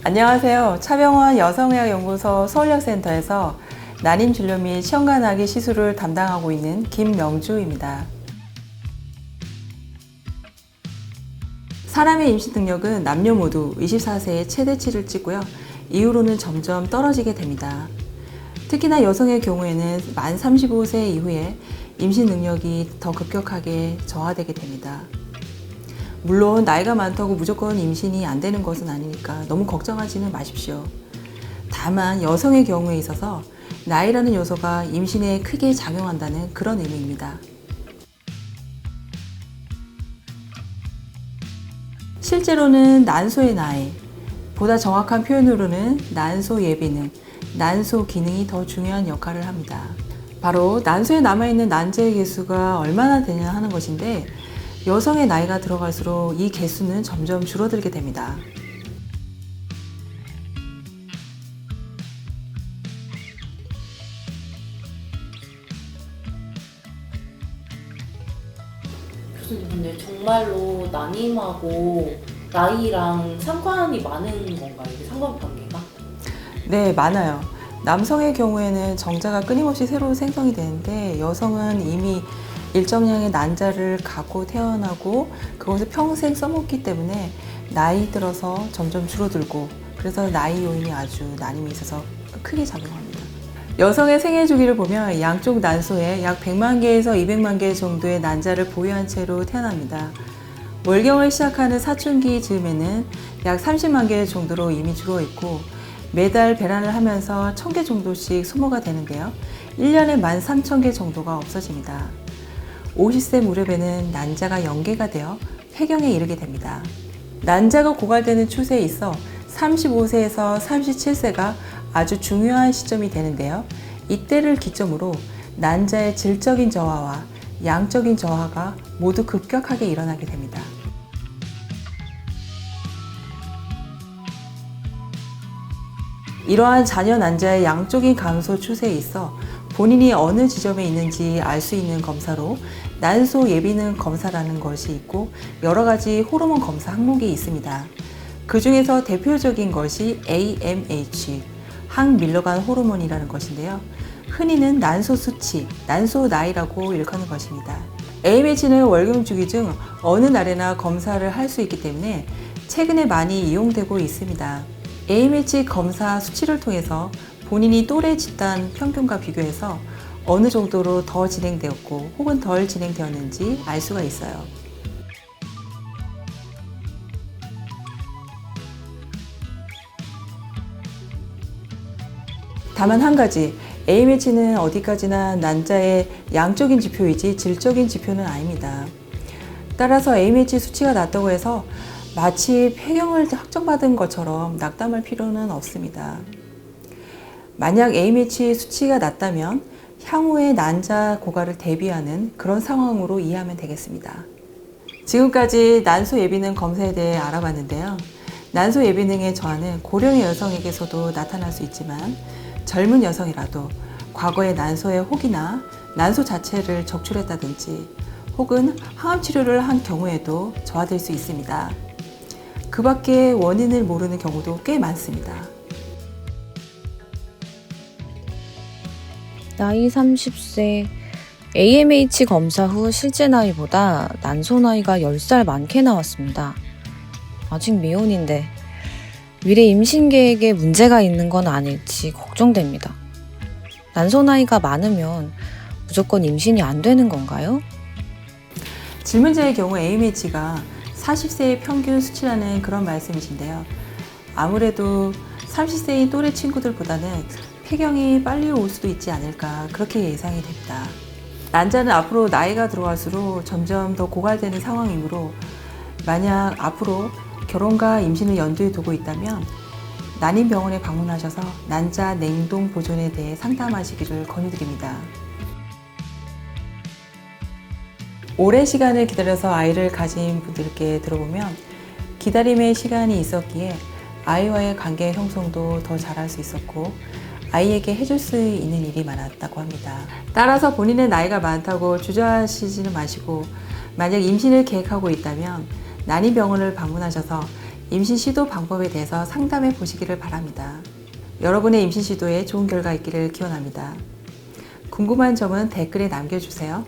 안녕하세요. 차병원 여성의학연구소 서울역센터에서 난임진료 및 시험관하기 시술을 담당하고 있는 김명주입니다. 사람의 임신 능력은 남녀 모두 24세에 최대치를 찍고요. 이후로는 점점 떨어지게 됩니다. 특히나 여성의 경우에는 만 35세 이후에 임신 능력이 더 급격하게 저하되게 됩니다. 물론 나이가 많다고 무조건 임신이 안 되는 것은 아니니까 너무 걱정하지는 마십시오. 다만 여성의 경우에 있어서 나이라는 요소가 임신에 크게 작용한다는 그런 의미입니다. 실제로는 난소의 나이, 보다 정확한 표현으로는 난소 예비능, 난소 기능이 더 중요한 역할을 합니다. 바로 난소에 남아있는 난자의 개수가 얼마나 되냐 하는 것인데, 여성의 나이가 들어갈수록 이 개수는 점점 줄어들게 됩니다. 교수님, 근데 정말로 난임하고 나이랑 상관이 많은 건가요? 이게 상관관계가? 네, 많아요. 남성의 경우에는 정자가 끊임없이 새로 생성이 되는데, 여성은 이미 일정량의 난자를 갖고 태어나고 그것을 평생 써먹기 때문에 나이 들어서 점점 줄어들고, 그래서 나이 요인이 아주 난임에 있어서 크게 작용합니다. 여성의 생애 주기를 보면 양쪽 난소에 약 100만 개에서 200만 개 정도의 난자를 보유한 채로 태어납니다. 월경을 시작하는 사춘기 즈음에는 약 30만 개 정도로 이미 줄어 있고, 매달 배란을 하면서 1000개 정도씩 소모가 되는데요. 1년에 13,000개 정도가 없어집니다. 50세 무렵에는 난자가 0개가 되어 폐경에 이르게 됩니다. 난자가 고갈되는 추세에 있어 35세에서 37세가 아주 중요한 시점이 되는데요. 이때를 기점으로 난자의 질적인 저하와 양적인 저하가 모두 급격하게 일어나게 됩니다. 이러한 자녀 난자의 양적인 감소 추세에 있어 본인이 어느 지점에 있는지 알 수 있는 검사로 난소 예비능 검사라는 것이 있고, 여러 가지 호르몬 검사 항목이 있습니다. 그 중에서 대표적인 것이 AMH, 항밀러간 호르몬이라는 것인데요. 흔히는 난소 수치, 난소 나이라고 일컫는 것입니다. AMH는 월경 주기 중 어느 날에나 검사를 할 수 있기 때문에 최근에 많이 이용되고 있습니다. AMH 검사 수치를 통해서 본인이 또래 집단 평균과 비교해서 어느 정도로 더 진행되었고 혹은 덜 진행되었는지 알 수가 있어요. 다만 한 가지, AMH는 어디까지나 난자의 양적인 지표이지 질적인 지표는 아닙니다. 따라서 AMH 수치가 낮다고 해서 마치 폐경을 확정받은 것처럼 낙담할 필요는 없습니다. 만약 AMH 수치가 낮다면 향후의 난자 고갈을 대비하는 그런 상황으로 이해하면 되겠습니다. 지금까지 난소 예비능 검사에 대해 알아봤는데요. 난소 예비능의 저하는 고령의 여성에게서도 나타날 수 있지만, 젊은 여성이라도 과거에 난소의 혹이나 난소 자체를 적출했다든지 혹은 항암 치료를 한 경우에도 저하될 수 있습니다. 그 밖에 원인을 모르는 경우도 꽤 많습니다. 나이 30세, AMH 검사 후 실제 나이보다 난소 나이가 10살 많게 나왔습니다. 아직 미혼인데 미래 임신 계획에 문제가 있는 건 아닐지 걱정됩니다. 난소 나이가 많으면 무조건 임신이 안 되는 건가요? 질문자의 경우 AMH가 40세의 평균 수치라는 그런 말씀이신데요. 아무래도 30세인 또래 친구들보다는 폐경이 빨리 올 수도 있지 않을까, 그렇게 예상이 됩니다. 난자는 앞으로 나이가 들어갈수록 점점 더 고갈되는 상황이므로, 만약 앞으로 결혼과 임신을 염두에 두고 있다면 난임병원에 방문하셔서 난자 냉동 보존에 대해 상담하시기를 권유드립니다. 오랜 시간을 기다려서 아이를 가진 분들께 들어보면 기다림의 시간이 있었기에 아이와의 관계 형성도 더 잘할 수 있었고, 아이에게 해줄 수 있는 일이 많았다고 합니다. 따라서 본인의 나이가 많다고 주저하시지는 마시고, 만약 임신을 계획하고 있다면 난임병원을 방문하셔서 임신 시도 방법에 대해서 상담해 보시기를 바랍니다. 여러분의 임신 시도에 좋은 결과 있기를 기원합니다. 궁금한 점은 댓글에 남겨주세요.